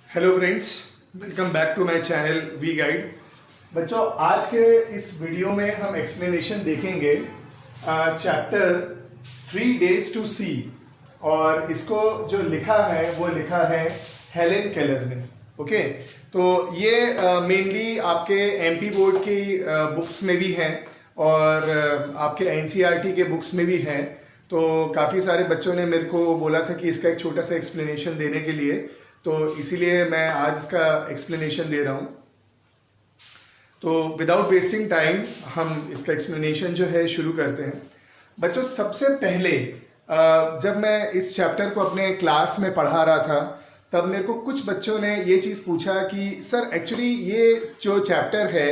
Hello friends, welcome back to my channel we guide. बच्चों, आज के इस वीडियो में हम एक्सप्लेनेशन देखेंगे चैप्टर 3 days to सी, और इसको जो लिखा है वो लिखा है हेलेन केलर ने। ओके, तो ये मेनली आपके एमपी बोर्ड की बुक्स में भी हैं और आपके एनसीईआरटी के बुक्स में भी हैं। तो काफ़ी सारे बच्चों ने मेरे को बोला था कि इसका एक छोटा सा एक्सप्लेनेशन देने के लिए, तो इसीलिए मैं आज इसका एक्सप्लेनेशन दे रहा हूँ। तो विदाउट वेस्टिंग टाइम हम इसका एक्सप्लेनेशन जो है शुरू करते हैं। बच्चों, सबसे पहले जब मैं इस चैप्टर को अपने क्लास में पढ़ा रहा था तब मेरे को कुछ बच्चों ने ये चीज़ पूछा कि सर एक्चुअली ये जो चैप्टर है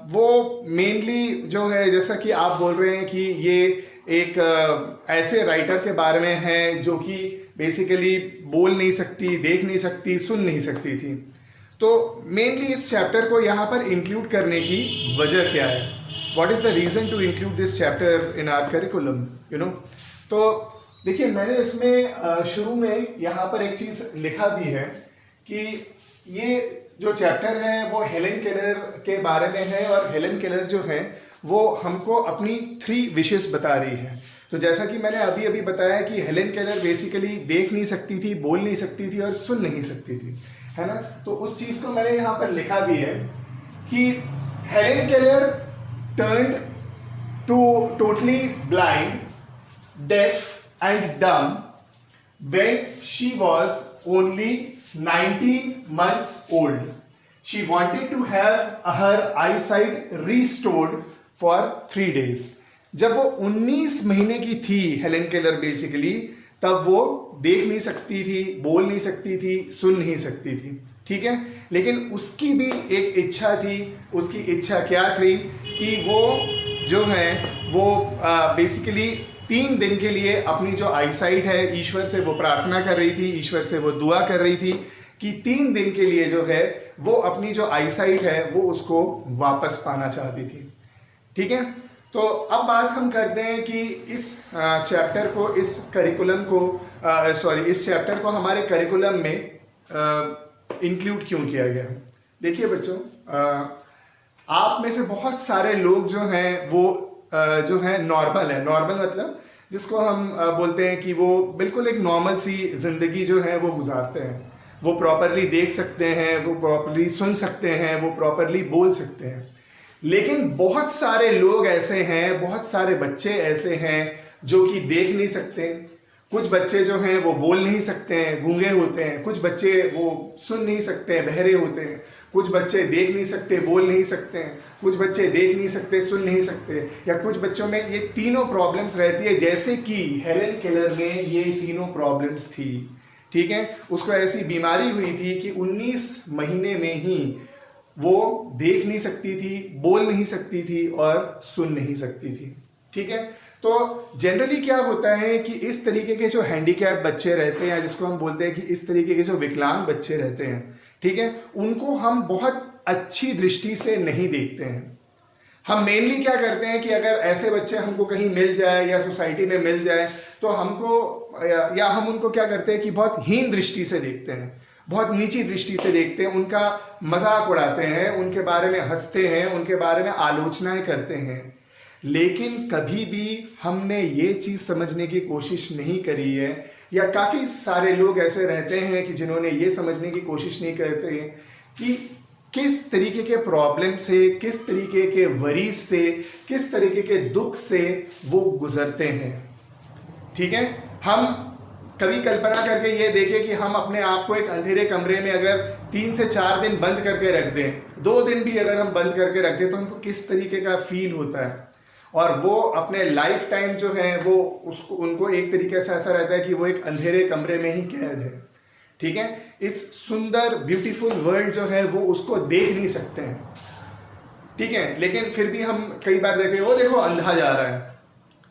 वो मेनली जो है, जैसा कि आप बोल रहे हैं कि ये एक ऐसे राइटर के बारे में है जो कि बेसिकली बोल नहीं सकती, देख नहीं सकती, सुन नहीं सकती थी। तो मेनली इस चैप्टर को यहाँ पर इंक्लूड करने की वजह क्या है? What is the reason to include this chapter in our curriculum, you know. तो देखिए, मैंने इसमें शुरू में यहाँ पर एक चीज़ लिखा भी है कि ये जो चैप्टर है वो हेलेन केलर के बारे में है, और हेलेन केलर जो है वो हमको अपनी 3 विशेस बता रही है। तो जैसा कि मैंने अभी अभी बताया कि हेलेन केलर बेसिकली देख नहीं सकती थी, बोल नहीं सकती थी और सुन नहीं सकती थी, है ना। तो उस चीज़ को मैंने यहाँ पर लिखा भी है कि Helen Keller turned totally blind, deaf and dumb when she was only 19 months old. She wanted to have her eyesight restored for 3 days. जब वो 19 महीने की थी हेलेन केलर बेसिकली, तब वो देख नहीं सकती थी, बोल नहीं सकती थी, सुन नहीं सकती थी, ठीक है। लेकिन उसकी भी एक इच्छा थी। उसकी इच्छा क्या थी कि वो जो है वो बेसिकली 3 दिन के लिए अपनी जो आईसाइट है, ईश्वर से वो प्रार्थना कर रही थी, ईश्वर से वो दुआ कर रही थी कि 3 दिन के लिए जो है वो अपनी जो आईसाइट है वो उसको वापस पाना चाहती थी, ठीक है। तो अब बात हम करते हैं कि इस चैप्टर को, इस करिकुलम को इस चैप्टर को हमारे करिकुलम में इंक्लूड क्यों किया गया। देखिए बच्चों, आप में से बहुत सारे लोग जो हैं वो जो है नॉर्मल है। नॉर्मल मतलब जिसको हम बोलते हैं कि वो बिल्कुल एक नॉर्मल सी ज़िंदगी जो है वो गुजारते हैं। वो प्रॉपरली देख सकते हैं, वो प्रॉपरली सुन सकते हैं, वो प्रॉपरली बोल सकते हैं। लेकिन बहुत सारे लोग ऐसे हैं, बहुत सारे बच्चे ऐसे हैं जो कि देख नहीं सकते। कुछ बच्चे जो हैं वो बोल नहीं सकते हैं, गूंगे होते हैं। कुछ बच्चे वो सुन नहीं सकते हैं, बहरे होते हैं। कुछ बच्चे देख नहीं सकते, बोल नहीं सकते हैं। कुछ बच्चे देख नहीं सकते, सुन नहीं सकते। या कुछ बच्चों में ये तीनों प्रॉब्लम्स रहती है, जैसे कि हेलेन केलर में ये तीनों प्रॉब्लम्स थी, ठीक है। उसको ऐसी बीमारी हुई थी कि 19 महीने में ही वो देख नहीं सकती थी, बोल नहीं सकती थी और सुन नहीं सकती थी, ठीक है। तो जनरली क्या होता है कि इस तरीके के जो हैंडीकैप बच्चे रहते हैं, जिसको हम बोलते हैं कि इस तरीके के जो विकलांग बच्चे रहते हैं, ठीक है, उनको हम बहुत अच्छी दृष्टि से नहीं देखते हैं। हम मेनली क्या करते हैं कि अगर ऐसे बच्चे हमको कहीं मिल जाए या सोसाइटी में मिल जाए तो हमको या हम उनको क्या करते हैं कि बहुत हीन दृष्टि से देखते हैं, बहुत नीची दृष्टि से देखते हैं, उनका मजाक उड़ाते हैं, उनके बारे में हंसते हैं, उनके बारे में आलोचनाएं करते हैं। लेकिन कभी भी हमने ये चीज़ समझने की कोशिश नहीं करी है, या काफ़ी सारे लोग ऐसे रहते हैं कि जिन्होंने ये समझने की कोशिश नहीं करते हैं कि किस तरीके के प्रॉब्लम से, किस तरीके के वरीज से, किस तरीके के दुख से वो गुजरते हैं, ठीक है। हम कभी कल्पना करके ये देखें कि हम अपने आप को एक अंधेरे कमरे में अगर 3 से 4 दिन बंद करके रख दें, 2 दिन भी अगर हम बंद करके रख दें, तो हमको किस तरीके का फील होता है। और वो अपने लाइफ टाइम जो है वो उनको एक तरीके से ऐसा रहता है कि वो एक अंधेरे कमरे में ही कैद है, ठीक है। इस सुंदर ब्यूटीफुल वर्ल्ड जो है वो उसको देख नहीं सकते हैं, ठीक है। लेकिन फिर भी हम कई बार देखते हैं, वो देखो अंधा जा रहा है,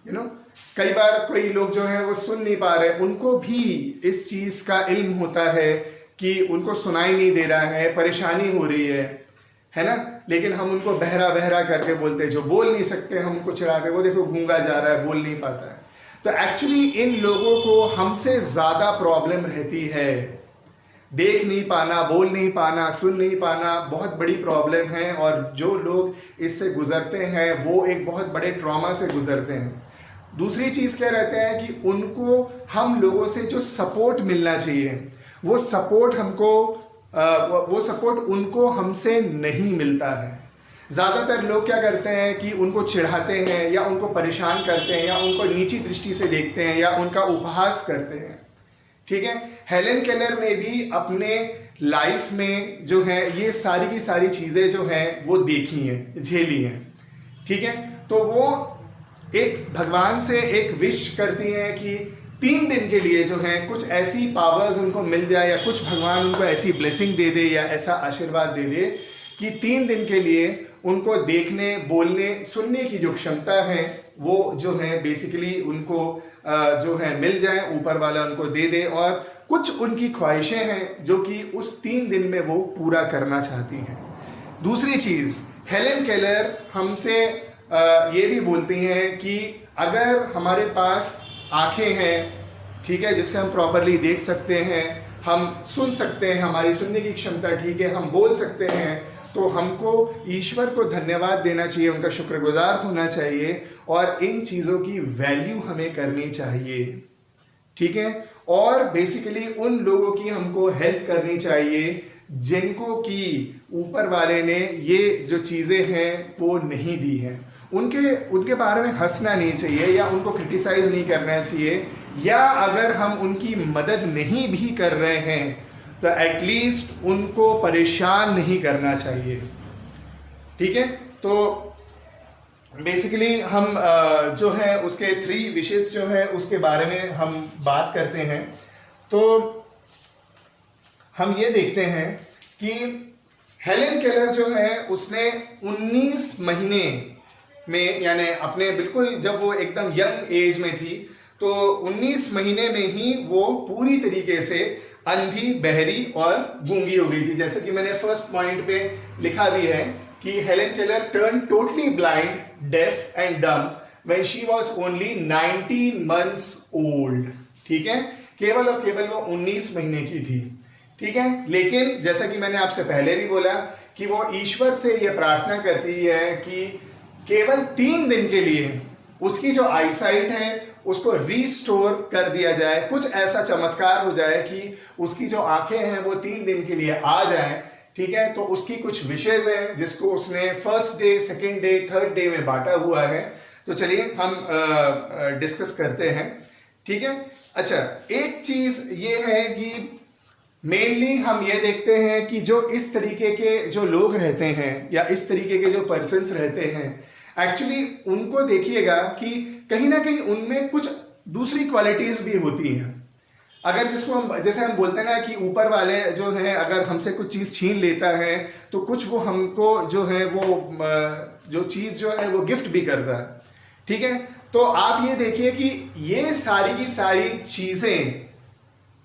यू नो। कई बार कोई लोग जो है वो सुन नहीं पा रहे, उनको भी इस चीज़ का इल्म होता है कि उनको सुनाई नहीं दे रहा है, परेशानी हो रही है ना। लेकिन हम उनको बहरा बहरा करके बोलते हैं। जो बोल नहीं सकते हम उनको चिढ़ाते, वो देखो गूंगा जा रहा है, बोल नहीं पाता है। तो एक्चुअली इन लोगों को हमसे ज़्यादा प्रॉब्लम रहती है देख नहीं पाना, बोल नहीं पाना, सुन नहीं पाना बहुत बड़ी प्रॉब्लम है, और जो लोग इससे गुजरते हैं वो एक बहुत बड़े ट्रॉमा से गुजरते हैं। दूसरी चीज़ क्या रहते हैं कि उनको हम लोगों से जो सपोर्ट मिलना चाहिए वो सपोर्ट उनको हमसे नहीं मिलता है। ज़्यादातर लोग क्या करते हैं कि उनको चिढ़ाते हैं या उनको परेशान करते हैं या उनको नीची दृष्टि से देखते हैं या उनका उपहास करते हैं। ठीक है, हेलेन केलर ने भी अपने लाइफ में जो है ये सारी की सारी चीज़ें जो हैं वो देखी हैं, झेली हैं। ठीक है, तो वो एक भगवान से एक विश करती हैं कि 3 दिन के लिए जो है कुछ ऐसी पावर्स उनको मिल जाए, या कुछ भगवान उनको ऐसी ब्लेसिंग दे दे या ऐसा आशीर्वाद दे दे कि 3 दिन के लिए उनको देखने, बोलने, सुनने की जो क्षमता है वो जो है बेसिकली उनको जो है मिल जाए, ऊपर वाला उनको दे दे, और कुछ उनकी ख्वाहिशें हैं जो कि उस 3 दिन में वो पूरा करना चाहती हैं। दूसरी चीज़, हेलेन केलर हमसे ये भी बोलती हैं कि अगर हमारे पास आँखें हैं, ठीक है, जिससे हम प्रॉपरली देख सकते हैं, हम सुन सकते हैं, हमारी सुनने की क्षमता ठीक है, हम बोल सकते हैं, तो हमको ईश्वर को धन्यवाद देना चाहिए, उनका शुक्रगुजार होना चाहिए, और इन चीज़ों की वैल्यू हमें करनी चाहिए। ठीक है, और बेसिकली उन लोगों की हमको हेल्प करनी चाहिए जिनको कि ऊपर वाले ने ये जो चीज़ें हैं वो नहीं दी हैं। उनके बारे में हंसना नहीं चाहिए या उनको क्रिटिसाइज नहीं करना चाहिए, या अगर हम उनकी मदद नहीं भी कर रहे हैं तो एटलीस्ट उनको परेशान नहीं करना चाहिए। ठीक है, तो बेसिकली हम जो है उसके 3 विशेष जो है उसके बारे में हम बात करते हैं। तो हम ये देखते हैं कि हेलेन केलर जो है उसने 19 महीने में, यानी अपने बिल्कुल जब वो एकदम यंग एज में थी, तो 19 महीने में ही वो पूरी तरीके से अंधी, बहरी और गूंगी हो गई थी। जैसे कि मैंने फर्स्ट पॉइंट पे लिखा भी है कि Helen Keller turn totally blind, deaf and dumb when she was only 19 months old. ठीक है, केवल और केवल वो 19 महीने की थी। ठीक है, लेकिन जैसा कि मैंने आपसे पहले भी बोला कि वो ईश्वर से ये प्रार्थना करती है कि केवल 3 दिन के लिए उसकी जो आईसाइट है उसको रिस्टोर कर दिया जाए, कुछ ऐसा चमत्कार हो जाए कि उसकी जो आंखें हैं वो 3 दिन के लिए आ जाएं। ठीक है, तो उसकी कुछ विशेष है जिसको उसने first day, second day, third day में बांटा हुआ है। तो चलिए हम डिस्कस करते हैं। ठीक है, अच्छा, एक चीज ये है कि मेनली हम ये देखते हैं कि जो इस तरीके के जो लोग रहते हैं या इस तरीके के जो पर्सन्स रहते हैं, एक्चुअली उनको देखिएगा कि कहीं ना कहीं उनमें कुछ दूसरी क्वालिटीज भी होती हैं। अगर जिसको हम, जैसे हम बोलते हैं ना कि ऊपर वाले जो है अगर हमसे कुछ चीज़ छीन लेता है तो कुछ वो हमको जो है वो जो चीज़ जो है वो गिफ्ट भी करता है। ठीक है, तो आप ये देखिए कि ये सारी की सारी चीज़ें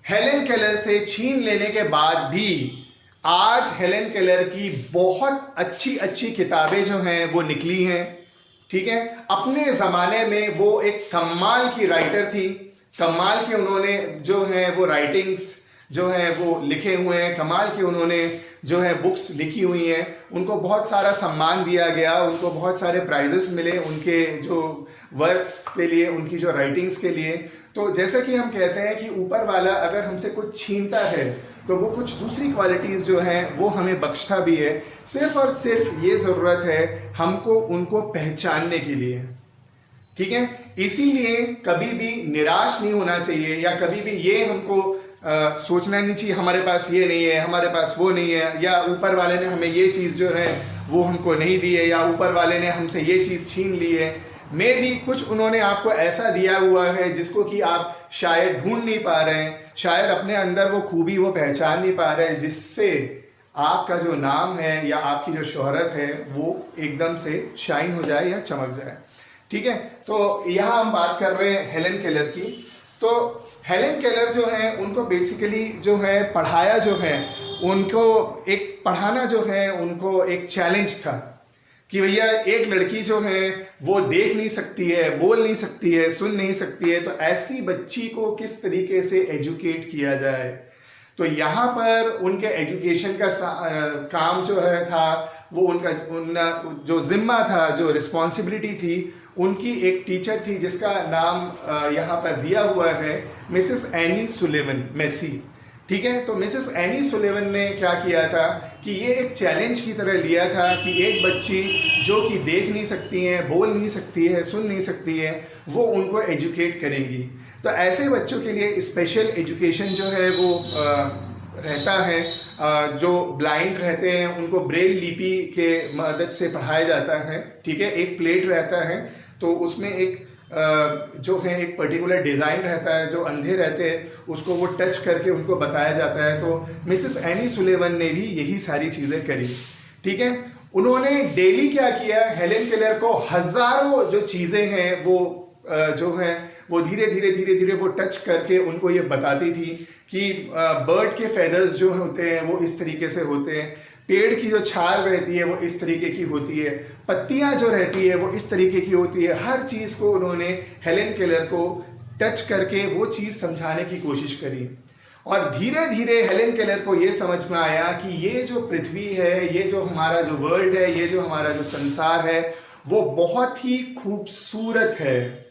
हेलेन केलर से छीन लेने के बाद भी आज हेलेन केलर की बहुत अच्छी अच्छी किताबें जो हैं वो निकली हैं। ठीक है, अपने ज़माने में वो एक कमाल की राइटर थी, कमाल के उन्होंने जो है वो राइटिंग्स जो है वो लिखे हुए हैं, कमाल के उन्होंने जो है बुक्स लिखी हुई हैं। उनको बहुत सारा सम्मान दिया गया, उनको बहुत सारे प्राइजेस मिले उनके जो वर्क्स के लिए, उनकी जो राइटिंग्स के लिए। तो जैसा कि हम कहते हैं कि ऊपर वाला अगर हमसे कुछ छीनता है तो वो कुछ दूसरी क्वालिटीज़ जो हैं वो हमें बख्शता भी है। सिर्फ और सिर्फ ये ज़रूरत है हमको उनको पहचानने के लिए। ठीक है, इसीलिए कभी भी निराश नहीं होना चाहिए या कभी भी ये हमको सोचना नहीं चाहिए हमारे पास ये नहीं है, हमारे पास वो नहीं है, या ऊपर वाले ने हमें ये चीज़ जो है वो हमको नहीं दी है, या ऊपर वाले ने हमसे ये चीज़ छीन ली है। मे भी कुछ उन्होंने आपको ऐसा दिया हुआ है जिसको कि आप शायद ढूंढ नहीं पा रहे हैं, शायद अपने अंदर वो खूबी वो पहचान नहीं पा रहे हैं, जिससे आपका जो नाम है या आपकी जो शोहरत है वो एकदम से शाइन हो जाए या चमक जाए। ठीक है, तो यहाँ हम बात कर रहे हैं हेलेन केलर की। तो हेलेन केलर जो है उनको बेसिकली जो है पढ़ाया जो है उनको एक पढ़ाना जो है उनको एक चैलेंज था कि भैया एक लड़की जो है वो देख नहीं सकती है, बोल नहीं सकती है, सुन नहीं सकती है, तो ऐसी बच्ची को किस तरीके से एजुकेट किया जाए। तो यहाँ पर उनके एजुकेशन का काम जो है था वो उनका जो जिम्मा था, जो रिस्पॉन्सिबिलिटी थी, उनकी एक टीचर थी जिसका नाम यहाँ पर दिया हुआ है मिसेस एनी सुलेवन मेसी। ठीक है, तो मिसेस एनी सुलेवन ने क्या किया था कि ये एक चैलेंज की तरह लिया था कि एक बच्ची जो कि देख नहीं सकती है, बोल नहीं सकती है, सुन नहीं सकती है, वो उनको एजुकेट करेंगी। तो ऐसे बच्चों के लिए स्पेशल एजुकेशन जो है वो रहता है। जो ब्लाइंड रहते हैं उनको ब्रेल लिपि के मदद से पढ़ाया जाता है। ठीक है, एक प्लेट रहता है तो उसमें एक जो है एक पर्टिकुलर डिज़ाइन रहता है, जो अंधे रहते हैं उसको वो टच करके उनको बताया जाता है। तो मिसेस एनी सुलेवन ने भी यही सारी चीज़ें करी। ठीक है, उन्होंने डेली क्या किया, हेलेन केलर को हज़ारों जो चीज़ें हैं वो जो है वो धीरे धीरे वो टच करके उनको ये बताती थी कि बर्ड के फेदर्स जो होते हैं वो इस तरीके से होते हैं, पेड़ की जो छाल रहती है वो इस तरीके की होती है, पत्तियां जो रहती है वो इस तरीके की होती है। हर चीज़ को उन्होंने हेलेन केलर को टच करके वो चीज़ समझाने की कोशिश करी। और धीरे धीरे हेलेन केलर को ये समझ में आया कि ये जो पृथ्वी है, ये जो हमारा जो वर्ल्ड है, ये जो हमारा जो संसार है वो बहुत ही खूबसूरत है।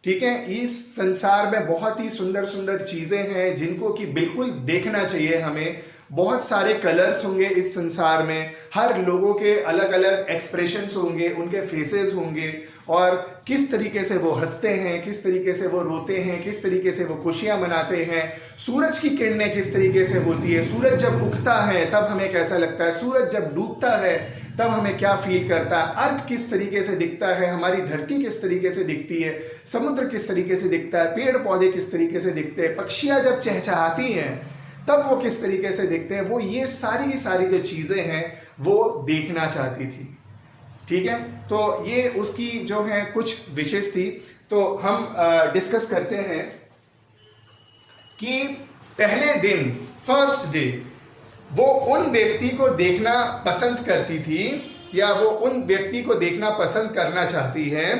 ठीक है, इस संसार में बहुत ही सुंदर सुंदर चीज़ें हैं जिनको कि बिल्कुल देखना चाहिए हमें। बहुत सारे कलर्स होंगे इस संसार में, हर लोगों के अलग अलग एक्सप्रेशंस होंगे, उनके फेसेस होंगे, और किस तरीके से वो हंसते हैं, किस तरीके से वो रोते हैं, किस तरीके से वो खुशियां मनाते हैं। सूरज की किरणें किस तरीके से होती है, सूरज जब उगता है तब हमें कैसा लगता है, सूरज जब डूबता है तब हमें क्या फील करता है, अर्थ किस तरीके से दिखता है, हमारी धरती किस तरीके से दिखती है, समुद्र किस तरीके से दिखता है, पेड़ पौधे किस तरीके से दिखते हैं, पक्षियां जब चहचहाती हैं तब वो किस तरीके से दिखते हैं। वो ये सारी की सारी जो चीज़ें हैं वो देखना चाहती थी। ठीक है, तो ये उसकी जो है कुछ विशेष थी। तो हम डिस्कस करते हैं कि पहले दिन, फर्स्ट डे, वो उन व्यक्ति को देखना पसंद करती थी, या वो उन व्यक्ति को देखना पसंद करना चाहती है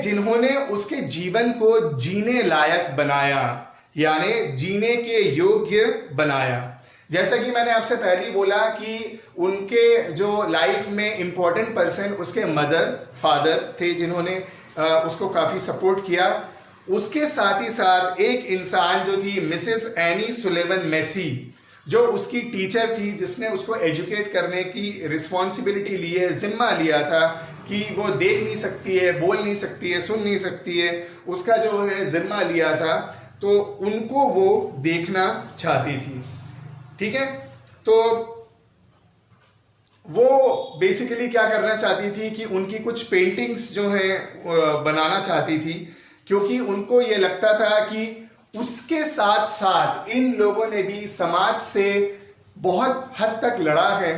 जिन्होंने उसके जीवन को जीने लायक बनाया, यानी जीने के योग्य बनाया। जैसा कि मैंने आपसे पहले ही बोला कि उनके जो लाइफ में इंपॉर्टेंट पर्सन उसके मदर फादर थे जिन्होंने उसको काफ़ी सपोर्ट किया। उसके साथ ही साथ एक इंसान जो थी मिसेस एनी सुलेवन मेसी, जो उसकी टीचर थी, जिसने उसको एजुकेट करने की रिस्पॉन्सिबिलिटी ली है, जिम्मा लिया था कि वो देख नहीं सकती है, बोल नहीं सकती है, सुन नहीं सकती है, उसका जो है जिम्मा लिया था, तो उनको वो देखना चाहती थी। ठीक है, तो वो बेसिकली क्या करना चाहती थी कि उनकी कुछ पेंटिंग्स जो है बनाना चाहती थी, क्योंकि उनको ये लगता था कि उसके साथ साथ इन लोगों ने भी समाज से बहुत हद तक लड़ा है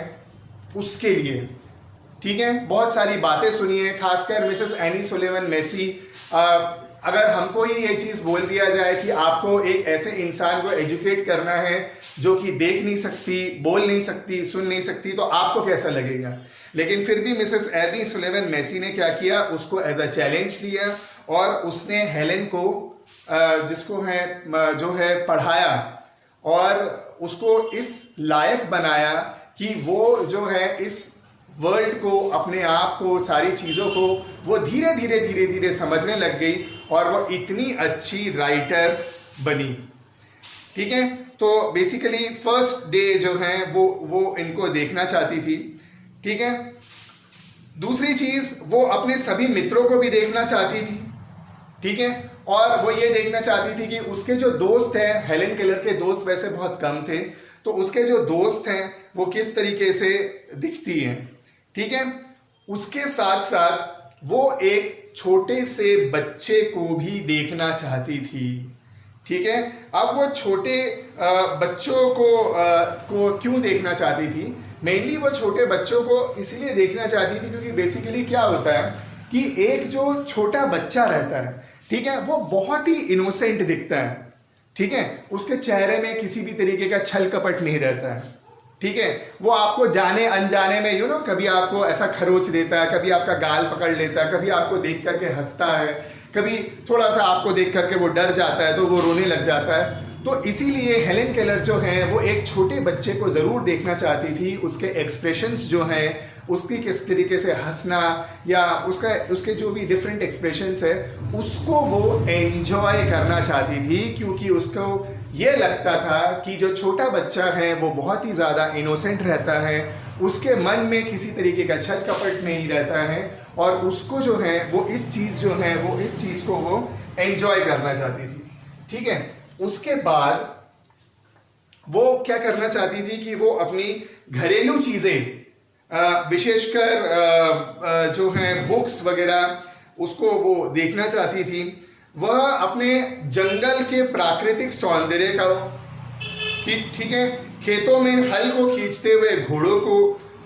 उसके लिए। ठीक है, बहुत सारी बातें सुनी है, खासकर मिसेस एनी सुलेवन मेसी। अगर हमको ही ये चीज़ बोल दिया जाए कि आपको एक ऐसे इंसान को एजुकेट करना है जो कि देख नहीं सकती, बोल नहीं सकती, सुन नहीं सकती, तो आपको कैसा लगेगा। लेकिन फिर भी मिसेस एनी सुलेवन मेसी ने क्या किया, उसको एज अ चैलेंज लिया और उसने हेलेन को जिसको है जो है पढ़ाया और उसको इस लायक बनाया कि वो जो है इस वर्ल्ड को, अपने आप को, सारी चीज़ों को वो धीरे धीरे समझने लग गई और वो इतनी अच्छी राइटर बनी। ठीक है, तो बेसिकली फर्स्ट डे जो है वो इनको देखना चाहती थी। ठीक है, दूसरी चीज़ वो अपने सभी मित्रों को भी देखना चाहती थी। ठीक है, और वो ये देखना चाहती थी कि उसके जो दोस्त हैं, हेलेन केलर के दोस्त वैसे बहुत कम थे, तो उसके जो दोस्त हैं वो किस तरीके से दिखती हैं। ठीक है, उसके साथ साथ वो एक छोटे से बच्चे को भी देखना चाहती थी। ठीक है, अब वो छोटे बच्चों को क्यों देखना चाहती थी? मेनली वो छोटे बच्चों को इसलिए देखना चाहती थी क्योंकि बेसिकली क्या होता है कि एक जो छोटा बच्चा रहता है, ठीक है, वो बहुत ही इनोसेंट दिखता है। ठीक है, उसके चेहरे में किसी भी तरीके का छल कपट नहीं रहता है। ठीक है, वो आपको जाने अनजाने में कभी आपको ऐसा खरोच देता है, कभी आपका गाल पकड़ लेता है, कभी आपको देख करके हंसता है, कभी थोड़ा सा आपको देख करके वो डर जाता है तो वो रोने लग जाता है। तो इसीलिए हेलेन केलर जो है वो एक छोटे बच्चे को ज़रूर देखना चाहती थी, उसके एक्सप्रेशंस जो हैं, उसकी किस तरीके से हंसना या उसके जो भी डिफरेंट एक्सप्रेशंस है उसको वो एंजॉय करना चाहती थी, क्योंकि उसको ये लगता था कि जो छोटा बच्चा है वो बहुत ही ज़्यादा इनोसेंट रहता है, उसके मन में किसी तरीके का छल कपट नहीं रहता है और उसको जो है वो इस चीज़ को वो एंजॉय करना चाहती थी। ठीक है, उसके बाद वो क्या करना चाहती थी कि वो अपनी घरेलू चीज़ें विशेषकर जो है बुक्स वगैरह उसको वो देखना चाहती थी। वह अपने जंगल के प्राकृतिक सौंदर्य का, ठीक है, खेतों में हल को खींचते हुए घोड़ों को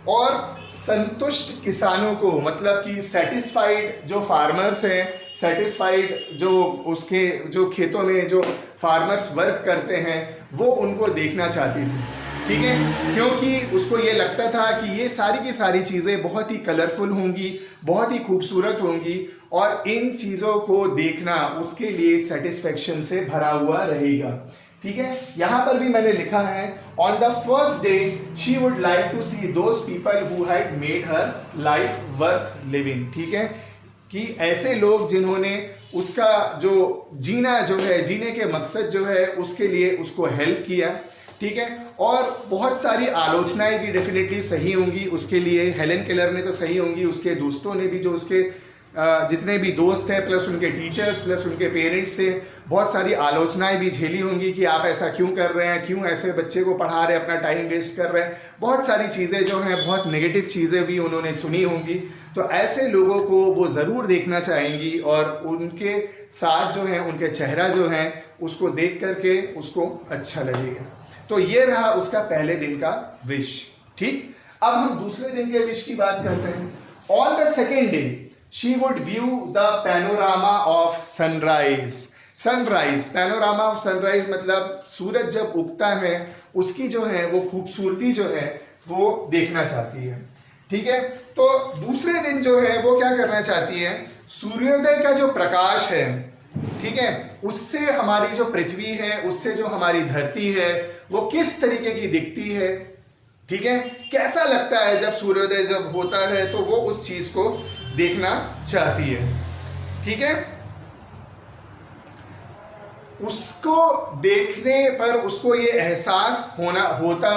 और संतुष्ट किसानों को, मतलब कि सेटिस्फाइड जो फार्मर्स हैं, सेटिस्फाइड जो उसके जो खेतों में जो फार्मर्स वर्क करते हैं वो उनको देखना चाहती थी। ठीक है, क्योंकि उसको ये लगता था कि ये सारी की सारी चीज़ें बहुत ही कलरफुल होंगी, बहुत ही खूबसूरत होंगी और इन चीज़ों को देखना उसके लिए सेटिस्फेक्शन से भरा हुआ रहेगा। ठीक है, यहाँ पर भी मैंने लिखा है on the first day she would like to see those people who had made her life worth living. ठीक है, कि ऐसे लोग जिन्होंने उसका जो जीना जो है, जीने के मकसद जो है उसके लिए उसको हेल्प किया। ठीक है, और बहुत सारी आलोचनाएं भी डेफिनेटली सही होंगी उसके लिए, हेलेन केलर ने तो सही होंगी, उसके दोस्तों ने भी, जो उसके जितने भी दोस्त हैं प्लस उनके टीचर्स प्लस उनके पेरेंट्स से बहुत सारी आलोचनाएं भी झेली होंगी कि आप ऐसा क्यों कर रहे हैं, क्यों ऐसे बच्चे को पढ़ा रहे हैं, अपना टाइम वेस्ट कर रहे हैं। बहुत सारी चीज़ें जो हैं, बहुत नेगेटिव चीज़ें भी उन्होंने सुनी होंगी। तो ऐसे लोगों को वो ज़रूर देखना चाहेंगी और उनके साथ जो है, उनके चेहरा जो है उसको देख करके उसको अच्छा लगेगा। तो ये रहा उसका पहले दिन का विश। ठीक, अब हम दूसरे दिन के विश की बात करते हैं। On the second day she would view the panorama of sunrise. Sunrise, panorama of sunrise मतलब सूरज जब उगता है उसकी जो है वो खूबसूरती जो है वो देखना चाहती है। ठीक है, तो दूसरे दिन जो है वो क्या करना चाहती है, सूर्योदय का जो प्रकाश है, ठीक है, उससे हमारी जो पृथ्वी है, उससे जो हमारी धरती है वो किस तरीके की दिखती है। ठीक है, कैसा लगता है जब सूर्योदय जब होता है, तो वो उस चीज को देखना चाहती है। ठीक है, उसको देखने पर उसको ये एहसास होता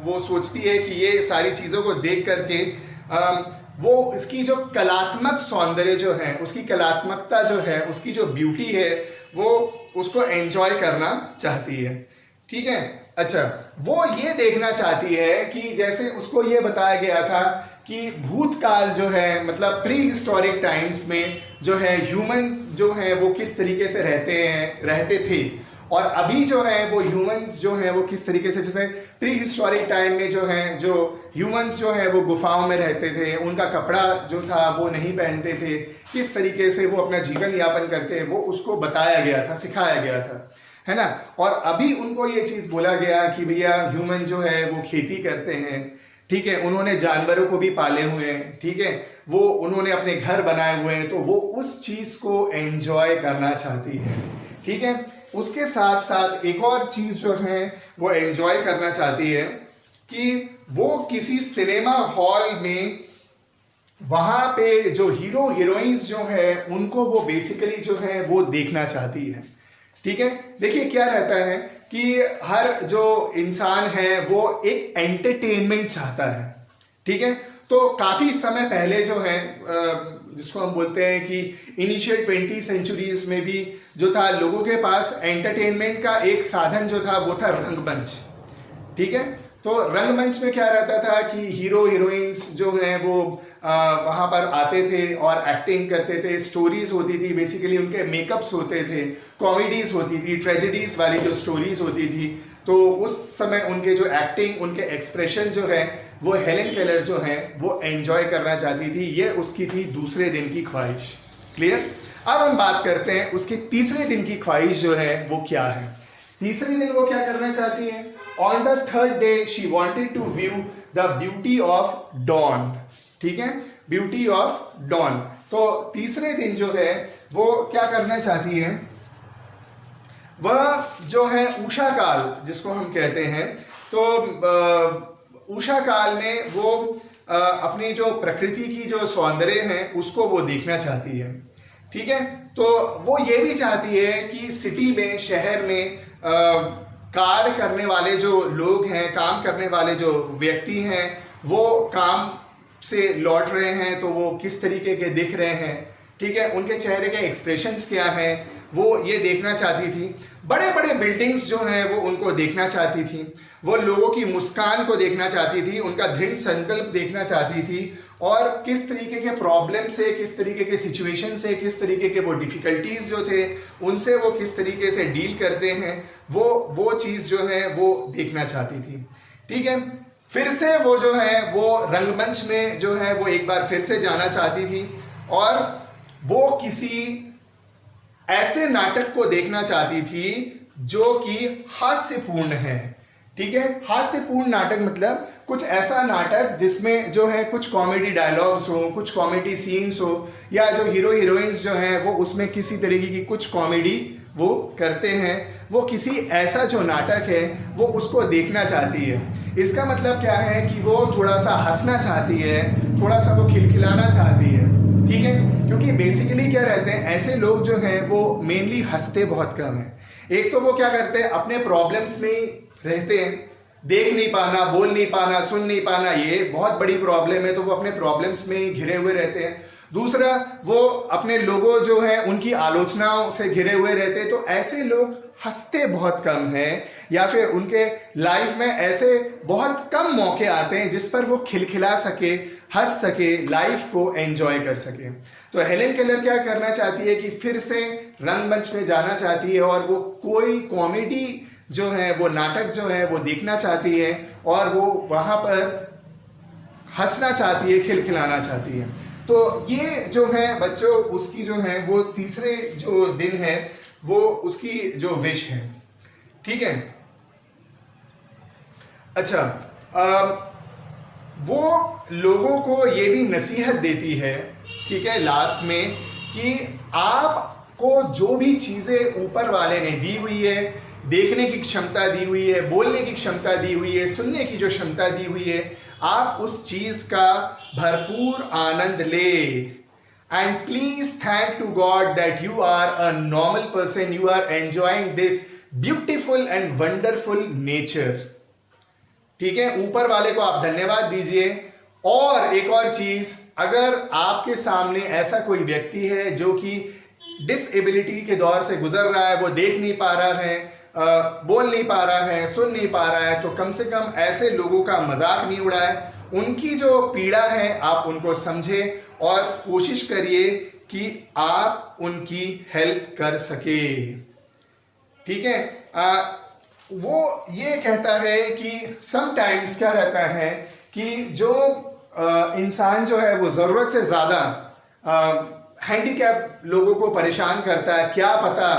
वो सोचती है कि ये सारी चीज़ों को देख करके वो इसकी जो कलात्मक सौंदर्य जो है, उसकी कलात्मकता जो है, उसकी जो ब्यूटी है वो उसको एंजॉय करना चाहती है। ठीक है, अच्छा, वो ये देखना चाहती है कि जैसे उसको ये बताया गया था कि भूतकाल जो है, मतलब प्री हिस्टोरिक टाइम्स में जो है ह्यूमन जो है वो किस तरीके से रहते थे, और अभी जो है वो ह्यूमंस जो है वो किस तरीके से, जैसे प्री हिस्टोरिक टाइम में जो है जो ह्यूमंस जो है वो गुफाओं में रहते थे, उनका कपड़ा जो था वो नहीं पहनते थे, किस तरीके से वो अपना जीवन यापन करते, वो उसको बताया गया था, सिखाया गया था, है ना। और अभी उनको ये चीज़ बोला गया कि भैया ह्यूमन जो है वो खेती करते हैं, ठीक है, उन्होंने जानवरों को भी पाले हुए हैं, ठीक है, वो उन्होंने अपने घर बनाए हुए हैं, तो वो उस चीज़ को एंजॉय करना चाहती है। ठीक है, उसके साथ साथ एक और चीज़ जो है वो एंजॉय करना चाहती है कि वो किसी सिनेमा हॉल में वहाँ पे जो हीरो हीरोइंस जो है उनको वो बेसिकली जो है वो देखना चाहती है। ठीक है, देखिए क्या रहता है कि हर जो इंसान है वो एक एंटरटेनमेंट चाहता है। ठीक है, तो काफ़ी समय पहले जो है जिसको हम बोलते हैं कि इनिशियल 20 सेंचुरीज में भी जो था, लोगों के पास एंटरटेनमेंट का एक साधन जो था वो था रंगमंच। ठीक है, तो रंगमंच में क्या रहता था कि हीरो हीरोइंस जो हैं वो वहाँ पर आते थे और एक्टिंग करते थे, स्टोरीज होती थी, बेसिकली उनके मेकअप्स होते थे, कॉमेडीज होती थी, ट्रेजेडीज वाली जो स्टोरीज होती थी, तो उस समय उनके जो एक्टिंग, उनके एक्सप्रेशन जो है वो हेलेन केलर जो है वो एंजॉय करना चाहती थी। ये उसकी थी दूसरे दिन की ख्वाहिश। क्लियर। अब हम बात करते हैं उसके तीसरे दिन की ख्वाहिश जो है वो क्या है। तीसरे दिन वो क्या करना चाहती है, on the third day she wanted to view the beauty of dawn. ठीक है, ब्यूटी ऑफ डॉन। तो तीसरे दिन जो है वो क्या करना चाहती है, वह जो है उषा काल जिसको हम कहते हैं, तो उषा काल में वो अपनी जो प्रकृति की जो सौंदर्य है उसको वो देखना चाहती है। ठीक है, तो वो ये भी चाहती है कि सिटी में, शहर में कार्य करने वाले जो लोग हैं, काम करने वाले जो व्यक्ति हैं, वो काम से लौट रहे हैं तो वो किस तरीके के दिख रहे हैं, ठीक है, उनके चेहरे के एक्सप्रेशंस क्या हैं, वो ये देखना चाहती थी। बड़े बड़े बिल्डिंग्स जो हैं वो उनको देखना चाहती थी, वो लोगों की मुस्कान को देखना चाहती थी, उनका दृढ़ संकल्प देखना चाहती थी, और किस तरीके के प्रॉब्लम से, किस तरीके के सिचुएशन से, किस तरीके के वो डिफ़िकल्टीज जो थे उनसे वो किस तरीके से डील करते हैं, वो चीज़ जो है वो देखना चाहती थी। ठीक है, फिर से वो जो है वो रंगमंच में जो है वो एक बार फिर से जाना चाहती थी, और वो किसी ऐसे नाटक को देखना चाहती थी जो कि हास्यपूर्ण है। ठीक है, हास्यपूर्ण नाटक मतलब कुछ ऐसा नाटक जिसमें जो है कुछ कॉमेडी डायलॉग्स हो, कुछ कॉमेडी सीन्स हो, या जो हीरो हीरोइंस जो हैं वो उसमें किसी तरीके की कुछ कॉमेडी वो करते हैं, वो किसी ऐसा जो नाटक है वो उसको देखना चाहती है। इसका मतलब क्या है कि वो थोड़ा सा हंसना चाहती है, थोड़ा सा वो खिलखिलाना चाहती है। ठीक है, क्योंकि बेसिकली क्या रहते हैं, ऐसे लोग जो हैं वो मेनली हंसते बहुत कम हैं। एक तो वो क्या करते हैं, अपने प्रॉब्लम्स में ही रहते हैं, देख नहीं पाना, बोल नहीं पाना, सुन नहीं पाना, ये बहुत बड़ी प्रॉब्लम है, तो वो अपने प्रॉब्लम्स में ही घिरे हुए रहते हैं। दूसरा, वो अपने लोगों जो हैं उनकी आलोचनाओं से घिरे हुए रहते हैं, तो ऐसे लोग हंसते बहुत कम हैं, या फिर उनके लाइफ में ऐसे बहुत कम मौके आते हैं जिस पर वो खिलखिला सके, हंस सके, लाइफ को एंजॉय कर सके। तो हेलेन केलर क्या करना चाहती है कि फिर से रंगमंच में जाना चाहती है, और वो कोई कॉमेडी जो है, वो नाटक जो है वो देखना चाहती है, और वो वहाँ पर हंसना चाहती है, खिलखिलाना चाहती है। तो ये जो है बच्चों, उसकी जो है वो तीसरे जो दिन है वो उसकी जो विश है। ठीक है, अच्छा, वो लोगों को ये भी नसीहत देती है, ठीक है, लास्ट में, कि आपको जो भी चीज़ें ऊपर वाले ने दी हुई है, देखने की क्षमता दी हुई है, बोलने की क्षमता दी हुई है, सुनने की जो क्षमता दी हुई है, आप उस चीज़ का भरपूर आनंद ले। And please thank to God that you are a normal person, you are enjoying this beautiful and wonderful nature. ठीक है, ऊपर वाले को आप धन्यवाद दीजिए। और एक और चीज, अगर आपके सामने ऐसा कोई व्यक्ति है जो कि डिसेबिलिटी के दौर से गुजर रहा है, वो देख नहीं पा रहा है, बोल नहीं पा रहा है, सुन नहीं पा रहा है, तो कम से कम ऐसे लोगों का मजाक नहीं उड़ाए। उनकी जो पीड़ा है आप उनको समझें, और कोशिश करिए कि आप उनकी हेल्प कर सके। ठीक है, वो ये कहता है कि समटाइम्स क्या रहता है कि जो इंसान जो है वो ज़रूरत से ज़्यादा हैंडीकैप लोगों को परेशान करता है। क्या पता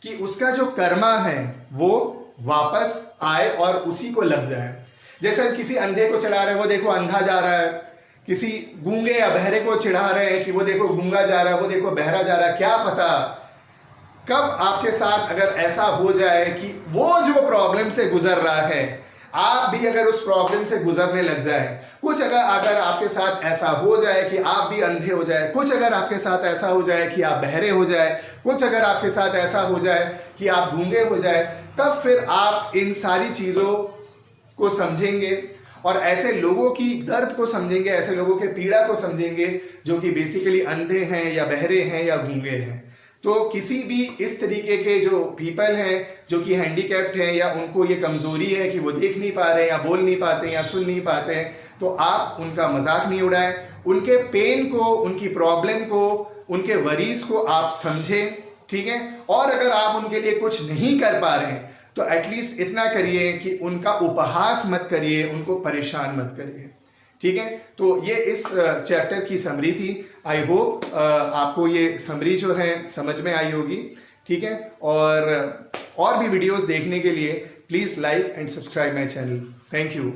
कि उसका जो कर्मा है वो वापस आए और उसी को लग जाए। जैसे हम किसी अंधे को चढ़ा रहे हैं, वो देखो अंधा जा रहा है, किसी गूंगे या बहरे को चिढ़ा रहे हैं कि वो देखो गूंगा जा रहा है, वो देखो बहरा जा रहा है। क्या पता कब आपके साथ अगर ऐसा हो जाए कि वो जो प्रॉब्लम से गुजर रहा है, आप भी अगर उस प्रॉब्लम से गुजरने लग जाए। कुछ अगर आपके साथ ऐसा हो जाए कि आप भी अंधे हो जाए, कुछ अगर आपके साथ ऐसा हो जाए कि आप बहरे हो जाए, कुछ अगर आपके साथ ऐसा हो जाए कि आप गूंगे हो जाए, तब फिर आप इन सारी चीज़ों को समझेंगे और ऐसे लोगों की दर्द को समझेंगे, ऐसे लोगों के पीड़ा को समझेंगे जो कि बेसिकली अंधे हैं या बहरे हैं या गूंगे हैं। तो किसी भी इस तरीके के जो पीपल हैं जो कि हैंडीकैप्ड हैं या उनको ये कमज़ोरी है कि वो देख नहीं पा रहे या बोल नहीं पाते या सुन नहीं पाते हैं, तो आप उनका मजाक नहीं उड़ाएं। उनके पेन को, उनकी प्रॉब्लम को, उनके वरीज को आप समझें। ठीक है, और अगर आप उनके लिए कुछ नहीं कर पा रहे हैं तो एटलीस्ट इतना करिए कि उनका उपहास मत करिए, उनको परेशान मत करिए। ठीक है, तो ये इस चैप्टर की समरी थी। आई होप आपको ये समरी जो है समझ में आई होगी। ठीक है, और भी वीडियोस देखने के लिए please like and subscribe my channel. Thank you.